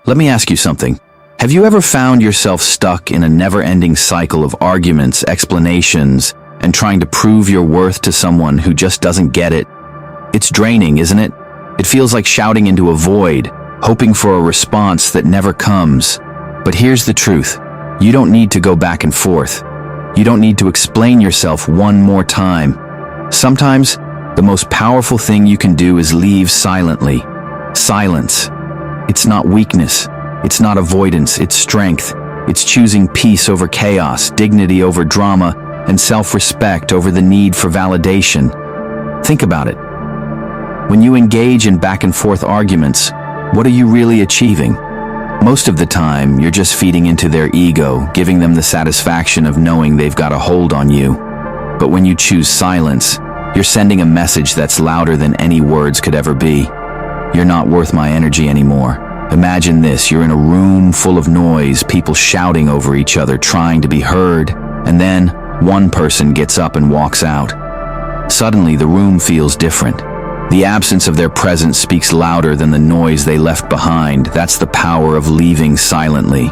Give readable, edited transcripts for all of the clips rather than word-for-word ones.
Let me ask you something. Have you ever found yourself stuck in a never-ending cycle of arguments, explanations, and trying to prove your worth to someone who just doesn't get it? It's draining, isn't it? It feels like shouting into a void, hoping for a response that never comes. But here's the truth. You don't need to go back and forth. You don't need to explain yourself one more time. Sometimes, the most powerful thing you can do is leave silently. Silence. It's not weakness. It's not avoidance. It's strength. It's choosing peace over chaos, dignity over drama, and self-respect over the need for validation. Think about it. When you engage in back-and-forth arguments, what are you really achieving? Most of the time, you're just feeding into their ego, giving them the satisfaction of knowing they've got a hold on you. But when you choose silence, you're sending a message that's louder than any words could ever be. You're not worth my energy anymore. Imagine this, you're in a room full of noise, people shouting over each other, trying to be heard, and then one person gets up and walks out. Suddenly, the room feels different. The absence of their presence speaks louder than the noise they left behind. That's the power of leaving silently.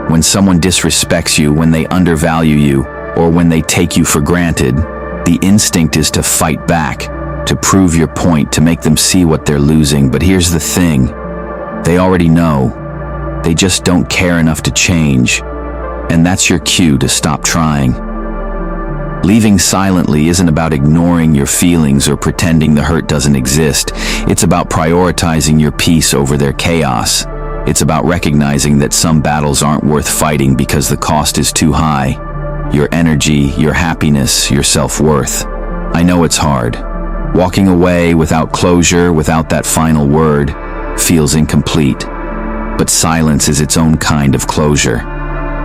When someone disrespects you, when they undervalue you, or when they take you for granted, the instinct is to fight back, to prove your point, to make them see what they're losing. But here's the thing. They already know. They just don't care enough to change. And that's your cue to stop trying. Leaving silently isn't about ignoring your feelings or pretending the hurt doesn't exist. It's about prioritizing your peace over their chaos. It's about recognizing that some battles aren't worth fighting because the cost is too high. Your energy, your happiness, your self-worth. I know it's hard. Walking away without closure, without that final word, feels incomplete. But silence is its own kind of closure.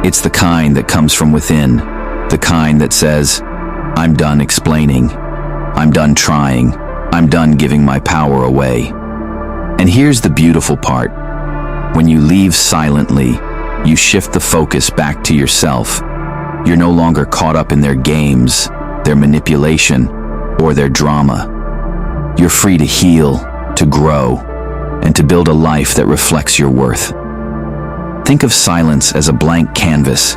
It's the kind that comes from within, the kind that says, I'm done explaining. I'm done trying. I'm done giving my power away. And here's the beautiful part. When you leave silently, you shift the focus back to yourself. You're no longer caught up in their games, their manipulation, or their drama. You're free to heal, to grow, and to build a life that reflects your worth. Think of silence as a blank canvas.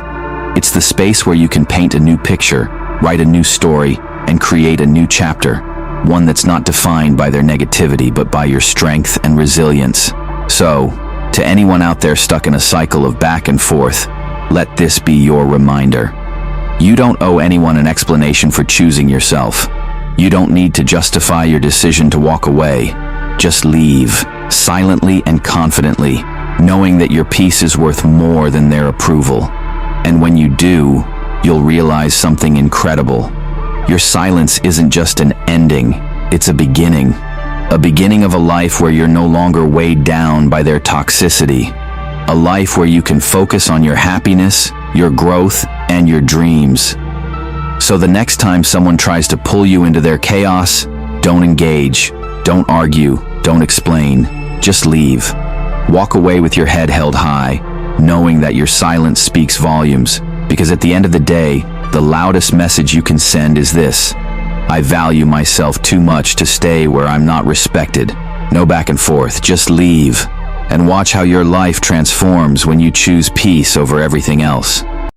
It's the space where you can paint a new picture, write a new story, and create a new chapter, one that's not defined by their negativity but by your strength and resilience. So, to anyone out there stuck in a cycle of back and forth, let this be your reminder. You don't owe anyone an explanation for choosing yourself. You don't need to justify your decision to walk away. Just leave, silently and confidently, knowing that your peace is worth more than their approval. And when you do, you'll realize something incredible. Your silence isn't just an ending, it's a beginning. A beginning of a life where you're no longer weighed down by their toxicity. A life where you can focus on your happiness, your growth, and your dreams. So the next time someone tries to pull you into their chaos, don't engage, don't argue, don't explain, just leave. Walk away with your head held high, knowing that your silence speaks volumes. Because at the end of the day, the loudest message you can send is this: I value myself too much to stay where I'm not respected. No back and forth, just leave. And watch how your life transforms when you choose peace over everything else.